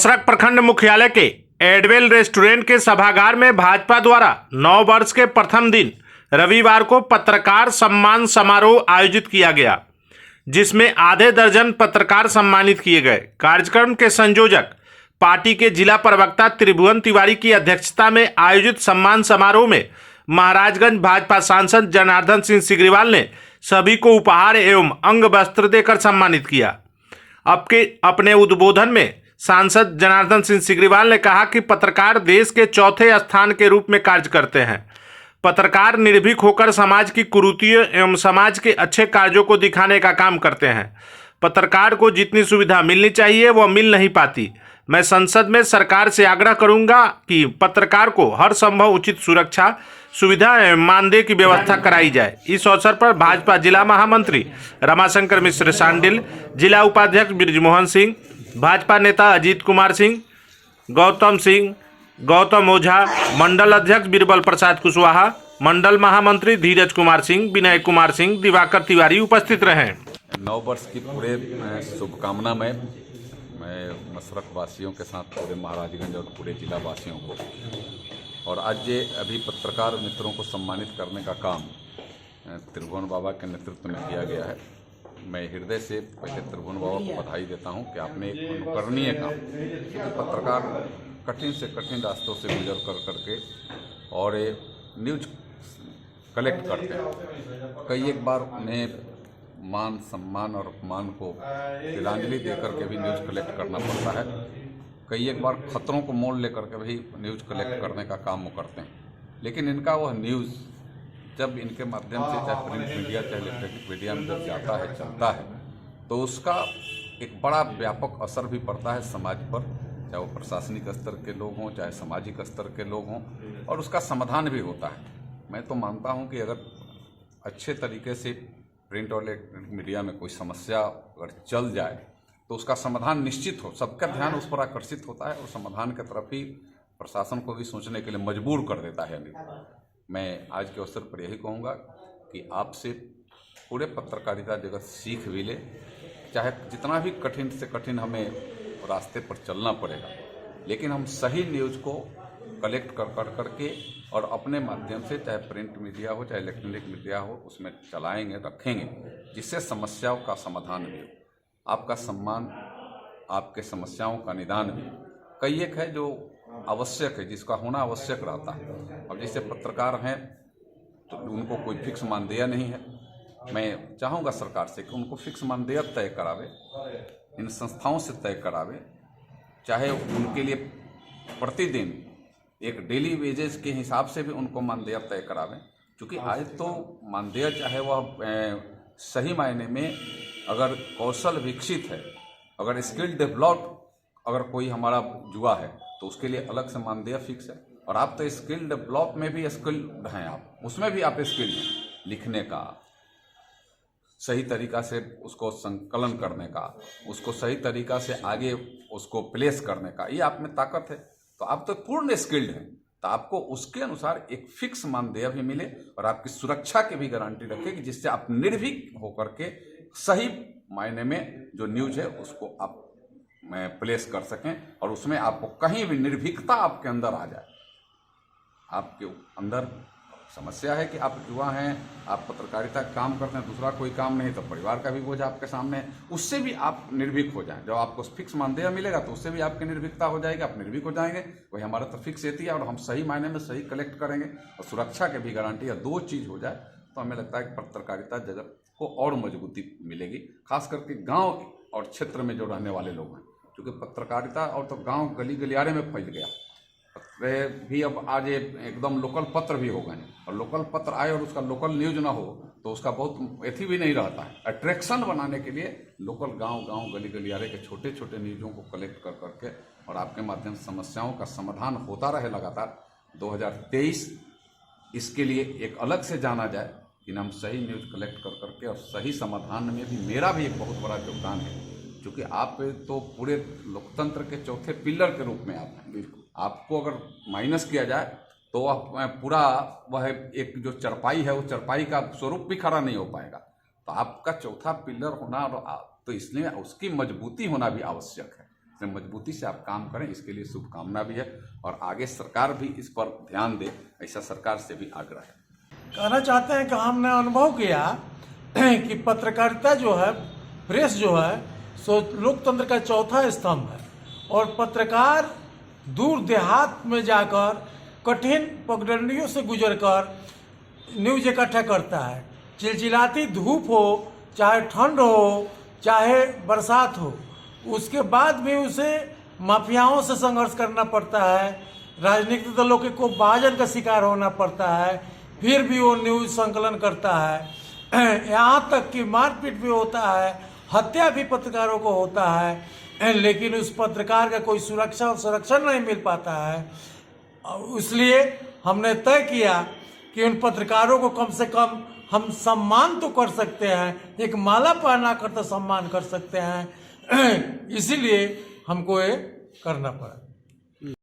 मसरक प्रखंड मुख्यालय के एडवेल रेस्टोरेंट के सभागार में भाजपा द्वारा नव वर्ष के प्रथम दिन रविवार को पत्रकार सम्मान समारोह आयोजित किया गया, जिसमें आधे दर्जन पत्रकार सम्मानित किए गए। कार्यक्रम के संयोजक पार्टी के जिला प्रवक्ता त्रिभुवन तिवारी की अध्यक्षता में आयोजित सम्मान समारोह में महाराजगंज भाजपा सांसद जनार्दन सिंह सिग्रीवाल ने सभी को उपहार एवं अंग वस्त्र देकर सम्मानित किया। अपने उद्बोधन में सांसद जनार्दन सिंह सिग्रीवाल ने कहा कि पत्रकार देश के चौथे स्थान के रूप में कार्य करते हैं। पत्रकार निर्भीक होकर समाज की कुरीतियों एवं समाज के अच्छे कार्यों को दिखाने का काम करते हैं। पत्रकार को जितनी सुविधा मिलनी चाहिए वह मिल नहीं पाती। मैं संसद में सरकार से आग्रह करूंगा कि पत्रकार को हर संभव उचित सुरक्षा, सुविधा एवं मानदेय की व्यवस्था कराई जाए। इस अवसर पर भाजपा जिला महामंत्री रमाशंकर मिश्र सांडिल, जिला उपाध्यक्ष ब्रिजमोहन सिंह, भाजपा नेता अजीत कुमार सिंह, गौतम सिंह, गौतम ओझा, मंडल अध्यक्ष बीरबल प्रसाद कुशवाहा, मंडल महामंत्री धीरज कुमार सिंह, विनय कुमार सिंह, दिवाकर तिवारी उपस्थित रहे। नव वर्ष की पूरे शुभकामना में मैं मसरक वासियों के साथ पूरे महाराजगंज और पूरे जिला वासियों को, और आज ये अभी पत्रकार मित्रों को सम्मानित करने का काम त्रिभुवन बाबा के नेतृत्व में किया गया है। मैं हृदय से पहले त्रिभुवन बाबा को बधाई देता हूं कि आपने एक अनुकरणीय काम, क्योंकि पत्रकार कठिन से कठिन रास्तों से गुजर करके और न्यूज कलेक्ट करते हैं। कई एक बार उन्हें मान सम्मान और अपमान को तिलांजलि देकर के भी न्यूज कलेक्ट करना पड़ता है। कई एक बार खतरों को मोल लेकर के भी न्यूज कलेक्ट करने का काम वो करते हैं, लेकिन इनका वह न्यूज़ जब इनके माध्यम से चाहे प्रिंट मीडिया चाहे इलेक्ट्रॉनिक मीडिया में जब जाता है, चलता है, तो उसका एक बड़ा व्यापक असर भी पड़ता है समाज पर, चाहे वो प्रशासनिक स्तर के लोग हों चाहे सामाजिक स्तर के लोग हों, और उसका समाधान भी होता है। मैं तो मानता हूं कि अगर अच्छे तरीके से प्रिंट और इलेक्ट्रॉनिक मीडिया में कोई समस्या अगर चल जाए तो उसका समाधान निश्चित हो, सबका ध्यान उस पर आकर्षित होता है और समाधान की तरफ ही प्रशासन को भी सोचने के लिए मजबूर कर देता है। मैं आज के अवसर पर यही कहूँगा कि आपसे पूरे पत्रकारिता जगत सीख भी ले, चाहे जितना भी कठिन से कठिन हमें रास्ते पर चलना पड़ेगा, लेकिन हम सही न्यूज़ को कलेक्ट करके और अपने माध्यम से चाहे प्रिंट मीडिया हो चाहे इलेक्ट्रॉनिक मीडिया हो उसमें चलाएंगे, रखेंगे, जिससे समस्याओं का समाधान भी हो, आपका सम्मान, आपके समस्याओं का निदान भी। कई एक है जो आवश्यक है, जिसका होना आवश्यक रहता है। अब जैसे पत्रकार हैं तो उनको कोई फिक्स मानदेय नहीं है। मैं चाहूँगा सरकार से कि उनको फिक्स मानदेय तय करावे, इन संस्थाओं से तय करावे, चाहे उनके लिए प्रतिदिन एक डेली वेजेस के हिसाब से भी उनको मानदेय तय करावें। क्योंकि आज तो मानदेय चाहे वह सही मायने में अगर कौशल विकसित है, अगर स्किल डेवलप्ड अगर कोई हमारा युवा है तो उसके लिए अलग से मानदेय फिक्स है। और आप तो स्किल डेवलप में भी स्किल्ड हैं, आप उसमें भी आप स्किल्ड हैं, लिखने का, सही तरीका से उसको संकलन करने का, उसको सही तरीका से आगे उसको प्लेस करने का, ये आप में ताकत है। तो आप तो पूर्ण स्किल्ड हैं, तो आपको उसके अनुसार एक फिक्स मानदेय भी मिले और आपकी सुरक्षा की भी गारंटी रखे कि जिससे आप निर्भीक होकर के सही मायने में जो न्यूज है उसको आप प्लेस कर सकें और उसमें आपको कहीं भी निर्भीकता आपके अंदर आ जाए। आपके अंदर समस्या है कि आप युवा हैं, आप पत्रकारिता का काम करते हैं, दूसरा कोई काम नहीं, तो परिवार का भी बोझ आपके सामने है, उससे भी आप निर्भीक हो जाएं। जब आपको फिक्स मानदेय मिलेगा तो उससे भी आपकी निर्भीकता हो जाएगी, आप निर्भीक हो जाएंगे। वही हमारा तो फिक्स रहती है और हम सही मायने में सही कलेक्ट करेंगे और सुरक्षा की भी गारंटी है। दो चीज़ हो जाए तो हमें लगता है कि पत्रकारिता जगत को और मजबूती मिलेगी, खास करके गाँव और क्षेत्र में जो रहने वाले लोग हैं, क्योंकि पत्रकारिता और तो गाँव गली गलियारे में फैल गया। पत्र भी अब आज एकदम लोकल पत्र भी हो गए, और लोकल पत्र आए और उसका लोकल न्यूज ना हो तो उसका बहुत एथी भी नहीं रहता है। अट्रैक्शन बनाने के लिए लोकल गांव गली गलियारे के छोटे छोटे न्यूज़ों को कलेक्ट करके और आपके माध्यम से समस्याओं का समाधान होता रहे लगातार। 2023 इसके लिए एक अलग से जाना जाए कि हम सही न्यूज़ कलेक्ट करके और सही समाधान में भी मेरा भी एक बहुत बड़ा योगदान है, क्योंकि आप तो पूरे लोकतंत्र के चौथे पिलर के रूप में आप हैं। आपको अगर माइनस किया जाए तो वह पूरा वह एक जो चरपाई है वो चरपाई का स्वरूप भी खड़ा नहीं हो पाएगा। तो आपका चौथा पिलर होना, और तो इसलिए उसकी मजबूती होना भी आवश्यक है। इसलिए मजबूती से आप काम करें, इसके लिए शुभकामना भी है और आगे सरकार भी इस पर ध्यान दे, ऐसा सरकार से भी आग्रह है। कहना चाहते हैं कि हमने अनुभव किया कि पत्रकारिता जो है, प्रेस जो है, सो लोकतंत्र का चौथा स्तंभ है और पत्रकार दूर देहात में जाकर कठिन पगडंडियों से गुजरकर न्यूज इकट्ठा करता है। चिलचिलाती धूप हो, चाहे ठंड हो, चाहे बरसात हो, उसके बाद भी उसे माफियाओं से संघर्ष करना पड़ता है, राजनीतिक दलों के को विभाजन का शिकार होना पड़ता है, फिर भी वो न्यूज संकलन करता है। यहाँ तक कि मारपीट भी होता है, हत्या भी पत्रकारों को होता है, लेकिन उस पत्रकार का कोई सुरक्षा और संरक्षण नहीं मिल पाता है। इसलिए हमने तय किया कि उन पत्रकारों को कम से कम हम सम्मान तो कर सकते हैं, एक माला पहना कर तो सम्मान कर सकते हैं, इसीलिए हमको ये करना पड़ा।